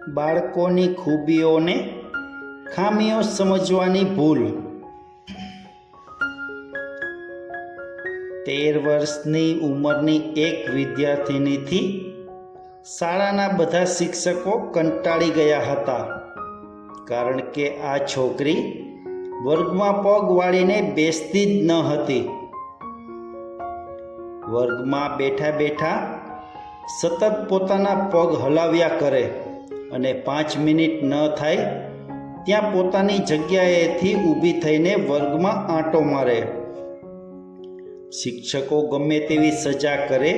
બાળકોની ખૂબીઓને ખામીઓ સમજવાની ભૂલ। 13 વર્ષની ઉંમરની એક વિદ્યાર્થિનીથી શાળાના બધા શિક્ષકો કંટાળી ગયા હતા, કારણ કે આ છોકરી વર્ગમાં પગ વાળીને બેસતી જ ન હતી। વર્ગમાં બેઠા બેઠા સતત પોતાના પગ હલાવ્યા કરે અને 5 મિનિટ ન થાય ત્યાં પોતાની જગ્યાએથી ઊભી થઈને વર્ગમાં આંટો મારે। શિક્ષકો ગમે તેવી સજા કરે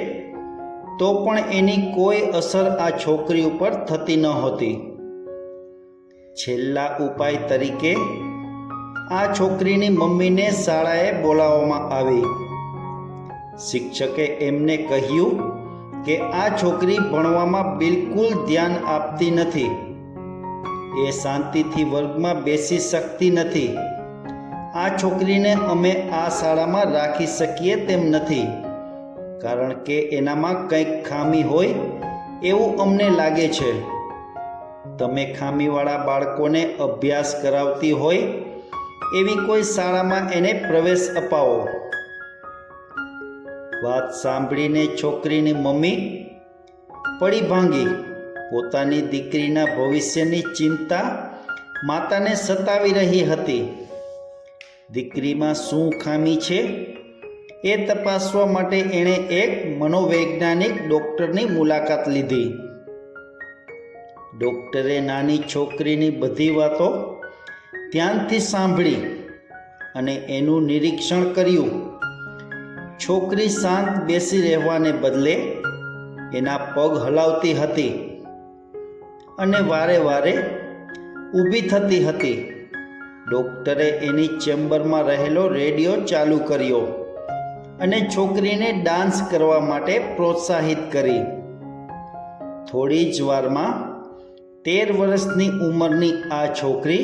તો પણ એની કોઈ અસર આ છોકરી ઉપર થતી નહોતી। છેલ્લા ઉપાય તરીકે આ છોકરીની મમ્મીને શાળાએ બોલાવવામાં આવી। શિક્ષકે એમને કહ્યું કે આ છોકરી ભણવામાં બિલકુલ ધ્યાન આપતી નથી, એ શાંતિથી વર્ગમાં બેસી શકતી નથી। આ છોકરીને અમે આ શાળામાં રાખી શકીએ તેમ નથી, કારણ કે એનામાં કંઈક ખામી હોય એવું અમને લાગે છે। તમે ખામીવાળા બાળકોને અભ્યાસ કરાવતી હોય એવી કોઈ શાળામાં એને પ્રવેશ અપાવો। વાત સાંભળીને છોકરીની મમ્મી પડી ભાંગી। પોતાની દીકરીના ભવિષ્યની ચિંતા માતાને સતાવી રહી હતી। દીકરીમાં શું ખામી છે એ તપાસવા માટે એણે એક મનોવૈજ્ઞાનિક ડૉક્ટરની મુલાકાત લીધી। ડૉક્ટરે નાની છોકરીની બધી વાતો ધ્યાનથી સાંભળી અને એનું નિરીક્ષણ કર્યું। છોકરી શાંત બેસી રહેવાને બદલે એના પગ હલાવતી હતી અને વારે વારે ઊભી થતી હતી। ડૉક્ટરે એની ચેમ્બરમાં રહેલો રેડિયો ચાલુ કર્યો અને છોકરીને ડાન્સ કરવા માટે પ્રોત્સાહિત કરી। થોડી જ વારમાં 13 વર્ષની ઉંમરની આ છોકરી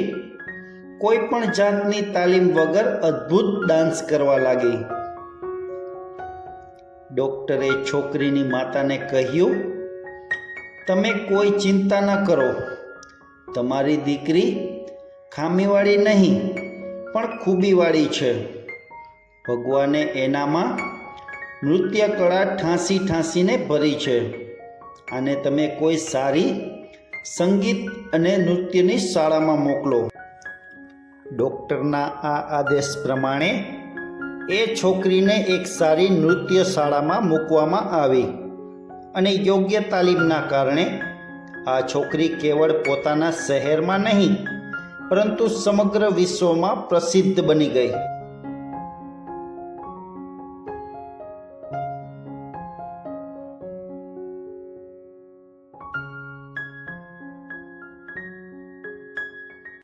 કોઈ પણ જાતની તાલીમ વગર અદ્ભુત ડાન્સ કરવા લાગી। ડૉક્ટરે છોકરીની માતાને કહ્યું, તમે કોઈ ચિંતા ન કરો, તમારી દીકરી ખામીવાળી નહીં પણ ખૂબીવાળી છે। ભગવાને એનામાં નૃત્ય કળા ઠાંસી ઠાંસીને ભરી છે, અને તમે કોઈ સારી સંગીત અને નૃત્યની શાળામાં મોકલો। ડૉક્ટરના આ આદેશ પ્રમાણે એ છોકરીને એક સારી નૃત્ય શાળામાં મૂકવામાં આવી અને યોગ્ય તાલીમના કારણે આ છોકરી કેવળ પોતાના શહેરમાં નહીં પરંતુ સમગ્ર વિશ્વમાં પ્રસિદ્ધ બની ગઈ।